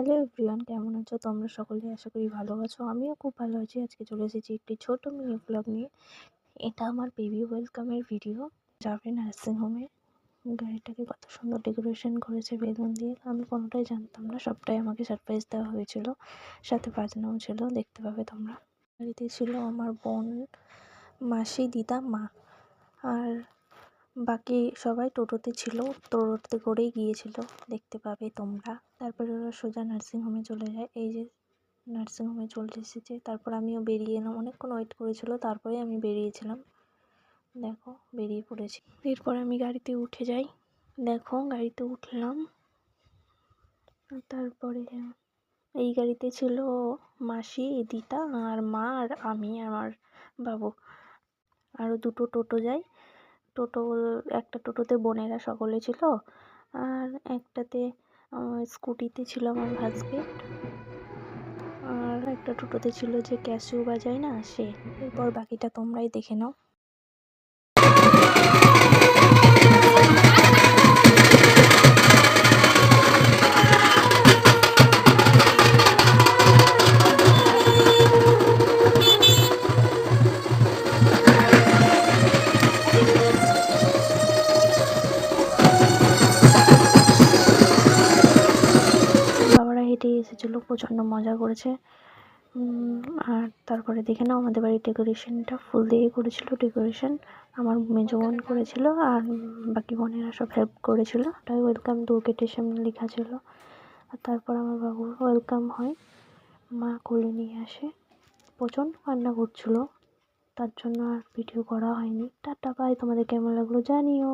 Hello everyone, কেমন আছো তোমরা সকলে? আশা করি ভালো আছো। আমিও খুব ভালো আছি। আজকে চলে এসেছি একটি ছোট মিনি ব্লগ নিয়ে। এটা আমার বেবি ওয়েলকামের ভিডিও। যাবে নার্সিংহোমে। গাড়িটাকে কত সুন্দর ডেকোরেশন করেছে বেলুন দিয়ে। আমি কোনোটাই জানতাম না, সবটাই আমাকে সারপ্রাইজ দেওয়া হয়েছিল। সাথে বাজনাও ছিল, দেখতে পাবে তোমরা। গাড়িতে ছিল আমার বোন, মাসি, দিদা, মা, আর বাকি সবাই টোটোতে ছিল। টোটোতে করেই গিয়েছিল, দেখতে পাবে তোমরা। তারপরে ওরা সোজা নার্সিংহোমে চলে যায়। এই যে নার্সিংহোমে চলে এসেছে। তারপর আমিও বেরিয়ে এলাম, অনেকক্ষণ ওয়েট করেছিল, তারপরে আমি বেরিয়েছিলাম। দেখো বেরিয়ে পড়েছি। এরপর আমি গাড়িতে উঠে যাই। দেখো গাড়িতে উঠলাম। তারপরে এই গাড়িতে ছিল মাসি, দিদা আর মা, আর আমি, আমার বাবু। আরও দুটো টোটো যায়। একটা টোটোতে বোনেরা সকলে ছিল, আর একটাতে স্কুটিতে ছিল আমার হাজবেন্ড, আর একটা টোটোতে ছিল যে ক্যাশিও বাজায় না সে। এরপর বাকিটা তোমরাই দেখে নাও। বাবারা হেঁটে এসেছিলো, প্রচণ্ড মজা করেছে। আর তারপরে দেখে নাও আমাদের বাড়ির ডেকোরেশনটা ফুল দিয়ে করেছিল। ডেকোরেশন আমার মেজো বোন করেছিল, আর বাকি বোনেরা সব হেল্প করেছিল। ওটাই ওয়েলকাম টু গেটের সামনে লেখা ছিল। আর তারপর আমার বাবুর ওয়েলকাম হয়, মা কোলে নিয়ে আসে। প্রচণ্ড কান্না করছিল, তার জন্য আর ভিডিও করা হয়নি। টাটা বাই, তোমাদের কেমন লাগলো জানিও।